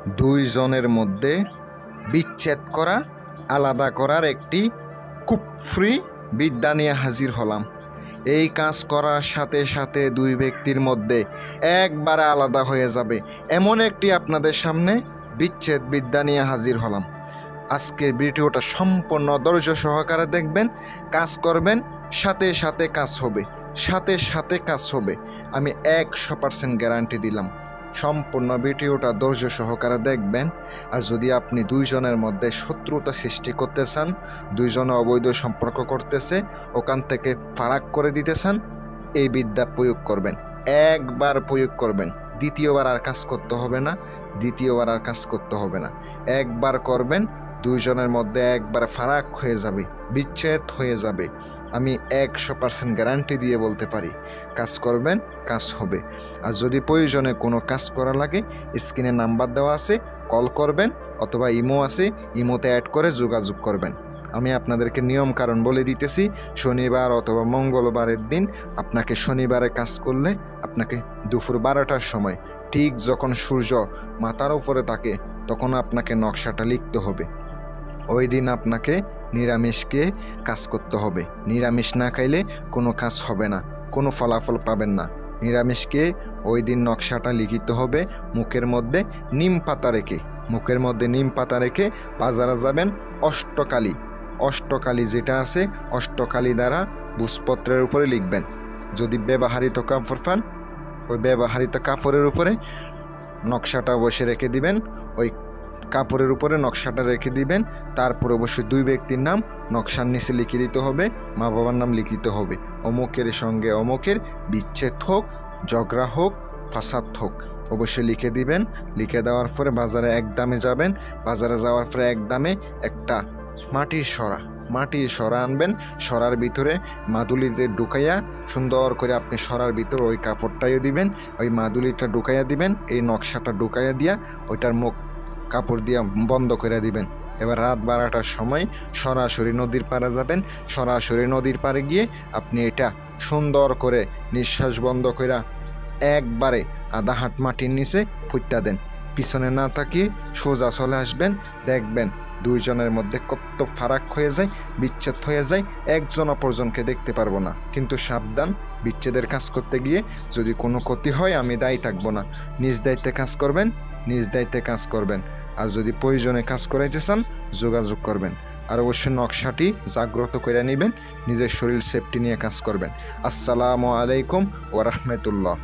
দুইজনের মধ্যে বিচ্ছেদ করা, আলাদা করার একটি কুফরি বিদ্যা নিয়ে হাজির হলাম। এই কাজ করার সাথে সাথে দুই ব্যক্তির মধ্যে একবারে আলাদা হয়ে যাবে এমন একটি আপনাদের সামনে বিচ্ছেদ বিদ্যা নিয়ে হাজির হলাম। আজকের ভিডিওটা সম্পূর্ণ ধৈর্য সহকারে দেখবেন, কাজ করবেন, সাথে সাথে কাজ হবে, সাথে সাথে কাজ হবে। আমি 100% গ্যারান্টি দিলাম। সম্পূর্ণ ভিডিওটা ধৈর্য সহকারে দেখবেন। আর যদি আপনি দুইজনের মধ্যে শত্রুতা সৃষ্টি করতে চান, দুইজনে অবৈধ সম্পর্ক করতেছে, ওখান থেকে ফারাক করে দিতে চান, এই বিদ্যা প্রয়োগ করবেন। একবার প্রয়োগ করবেন, দ্বিতীয়বার আর কাজ করতে হবে না, দ্বিতীয়বার আর কাজ করতে হবে না। একবার করবেন, দুইজনের মধ্যে একবার ফারাক হয়ে যাবে, বিচ্ছেদ হয়ে যাবে। আমি 100% গ্যারান্টি দিয়ে বলতে পারি। কাজ করবেন, কাজ হবে। আর যদি প্রয়োজনে কোনো কাজ করা লাগে, স্ক্রিনে নাম্বার দেওয়া আছে, কল করবেন, অথবা ইমো আছে, ইমোতে অ্যাড করে যোগাযোগ করবেন। আমি আপনাদেরকে নিয়ম কারণ বলে দিতেছি। শনিবার অথবা মঙ্গলবারের দিন আপনাকে শনিবারে কাজ করলে আপনাকে দুপুর 12টার সময়, ঠিক যখন সূর্য মাথার উপরে থাকে, তখন আপনাকে নকশাটা লিখতে হবে। ওই দিন আপনাকে নিরামিষ খেয়ে কাজ করতে হবে। নিরামিষ না খাইলে কোনো কাজ হবে না, কোনো ফলাফল পাবেন না। নিরামিষ খেয়ে ওই দিন নকশাটা লিখিতে হবে। মুখের মধ্যে নিম পাতা রেখে, মুখের মধ্যে নিম পাতা রেখে বাজারে যাবেন। অষ্টকালী, অষ্টকালী যেটা আছে, অষ্টকালী দ্বারা ভূষপত্রের উপরে লিখবেন। যদি ব্যবহৃত কাপড় পান, ওই ব্যবহৃত কাপড়ের উপরে নকশাটা বসে রেখে দিবেন। ওই কাপড়ের উপরে নকশাটা রেখে দিবেন। তারপর অবশ্যই দুই ব্যক্তির নাম নকশার নিচে লিখে দিতে হবে, মা বাবার নাম লিখিতে হবে। অমুকের সঙ্গে অমুকের বিচ্ছেদ হোক, ঝগড়া হোক, ফাসাদ হোক, অবশ্যই লিখে দিবেন। লিখে দেওয়ার পরে বাজারে একদমে যাবেন। বাজারে যাওয়ার পরে একদমে একটা মাটির সরা আনবেন। সরার ভিতরে মাদুলিতে ঢুকাইয়া সুন্দর করে আপনি সরার ভিতরে ওই কাপড়টাইও দিবেন, ওই মাদুলিটা ঢুকাইয়া দিবেন, এই নকশাটা ঢুকাইয়া দিয়া ওইটার মুখ কাপড় দিয়া বন্ধ করে দিবেন। এবার রাত 12টার সময় সরাসরি নদীর পাড়ে যাবেন। সরাসরি নদীর পাড়ে গিয়ে আপনি এটা সুন্দর করে নিঃশ্বাস বন্ধ করে একবারে আধা হাত মাটির নিচে ফুটতে দেন। পিছনে না তাকিয়ে সোজা চলে আসবেন। দেখবেন দুইজনের মধ্যে কত ফারাক হয়ে যায়, বিচ্ছেদ হয়ে যায়, একজন অপরজনকে দেখতে পারবো না। কিন্তু সাবধান, বিচ্ছেদের কাজ করতে গিয়ে যদি কোনো ক্ষতি হয় আমি দায়ী থাকবো না। নিজ দায়িত্বে কাজ করবেন, নিজ দায়িত্বে কাজ করবেন। আর যদি প্রয়োজনে কাজ করাইতে চান, যোগাযোগ করবেন। আর অবশ্যই নকশাটি জাগ্রত করে নেবেন, নিজের শরীর সেফটি নিয়ে কাজ করবেন। আসসালামু আলাইকুম ওয়া রাহমাতুল্লাহ।